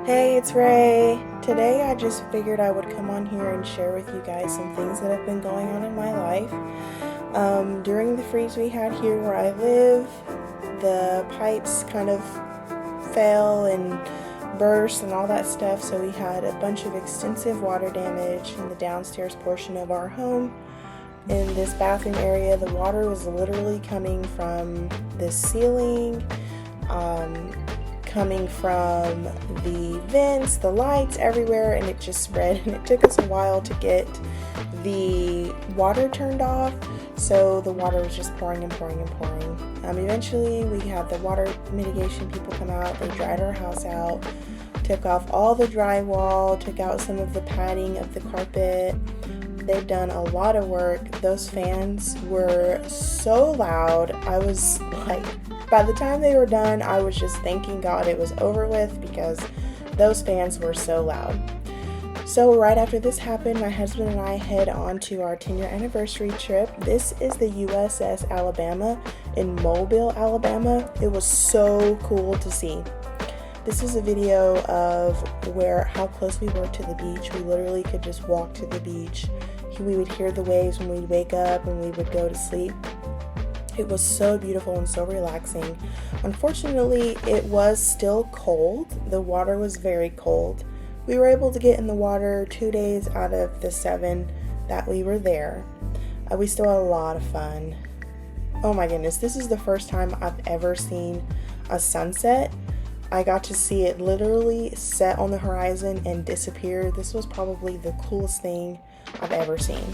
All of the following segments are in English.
Hey, it's Ray. Today I just figured I would come on here and share with you guys some things that have been going on in my life. During the freeze we had here where I live, the pipes kind of fell and burst and all that stuff, so we had a bunch of extensive water damage in the downstairs portion of our home. In this bathroom area, the water was literally coming from the ceiling, coming from the vents, the lights, everywhere, and it just spread. And it took us a while to get the water turned off, so the water was just pouring and pouring and pouring. Eventually we had the water mitigation people come out. They dried our house out, took off all the drywall, took out some of the padding of the carpet. They've done a lot of work. Those fans were so loud. I was like, by the time they were done, I was just thanking God it was over with because those fans were so loud. So right after this happened, my husband and I head on to our 10-year anniversary trip. This is the USS Alabama in Mobile, Alabama. It was so cool to see. This is a video of how close we were to the beach. We literally could just walk to the beach. We would hear the waves when we'd wake up and we would go to sleep. It was so beautiful and so relaxing. Unfortunately, it was still cold. The water was very cold. We were able to get in the water 2 days out of the 7 that we were there. We still had a lot of fun. Oh my goodness, this is the first time I've ever seen a sunset. I got to see it literally set on the horizon and disappear. This was probably the coolest thing I've ever seen.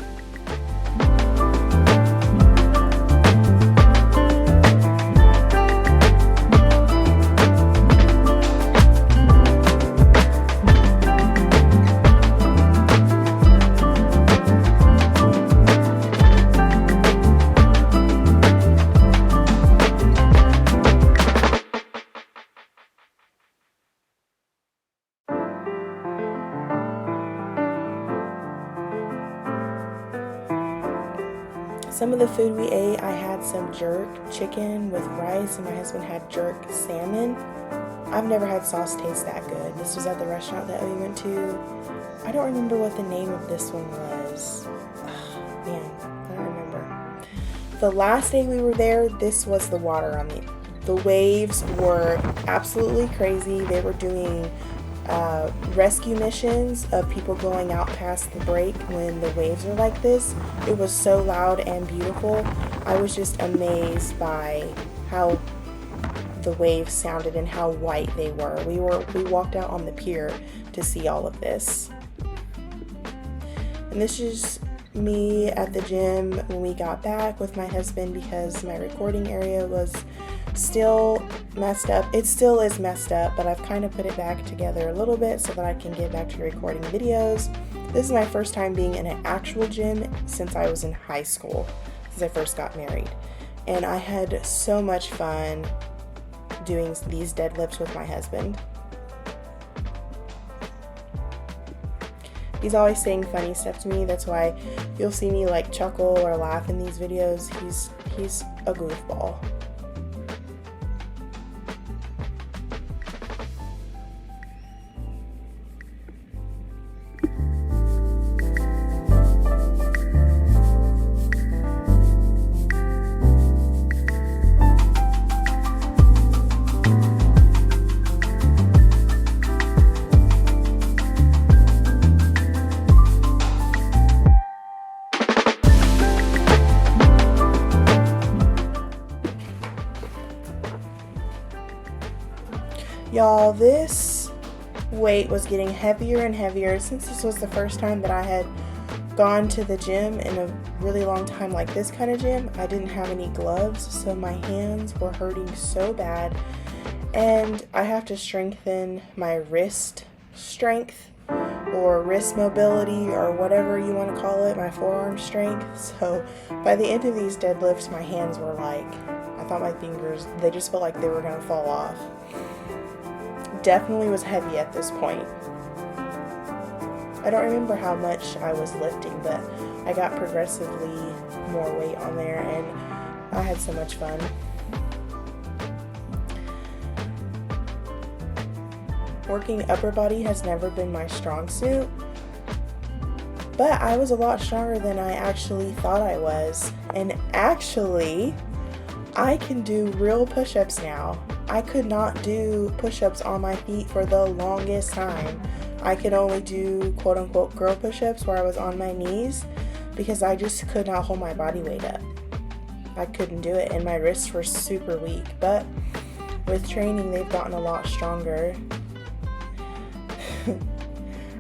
Some of the food we ate, I had some jerk chicken with rice, and my husband had jerk salmon. I've never had sauce taste that good. This was at the restaurant that we went to. I don't remember what the name of this one was. Man, I don't remember. The last day we were there, this was the water on me. The waves were absolutely crazy. They were doing rescue missions of people going out past the break when the waves are like this. It was so loud and beautiful. I was just amazed by how the waves sounded and how white they were. We walked out on the pier to see all of this. And this is me at the gym when we got back with my husband because my recording area was still messed up. It still is messed up, but I've kind of put it back together a little bit so that I can get back to recording videos. This is my first time being in an actual gym since I was in high school, since I first got married. And I had so much fun doing these deadlifts with my husband. He's always saying funny stuff to me. That's why you'll see me like chuckle or laugh in these videos. He's a goofball. Y'all, this weight was getting heavier and heavier. Since this was the first time that I had gone to the gym in a really long time, like this kind of gym, I didn't have any gloves, so my hands were hurting so bad. And I have to strengthen my wrist strength or wrist mobility or whatever you want to call it, my forearm strength. So by the end of these deadlifts, my hands were like, I thought my fingers, they just felt like they were going to fall off. Definitely was heavy at this point. I don't remember how much I was lifting, but I got progressively more weight on there and I had so much fun. Working upper body has never been my strong suit, but I was a lot stronger than I actually thought I was. And actually, I can do real push-ups now. I could not do push-ups on my feet for the longest time. I could only do quote-unquote girl push-ups where I was on my knees because I just could not hold my body weight up. I couldn't do it, and my wrists were super weak. But with training, they've gotten a lot stronger.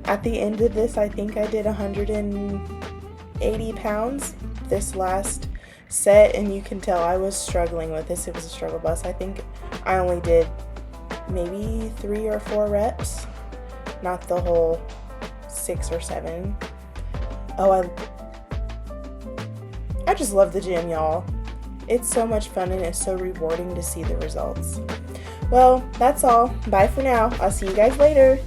At the end of this, I think I did 180 pounds this last set, and you can tell I was struggling with this. It was a struggle bus. I think I only did maybe 3 or 4 reps, not the whole 6 or 7. Oh, I just love the gym, y'all. It's so much fun and it's so rewarding to see the results. Well, that's all. Bye for now. I'll see you guys later.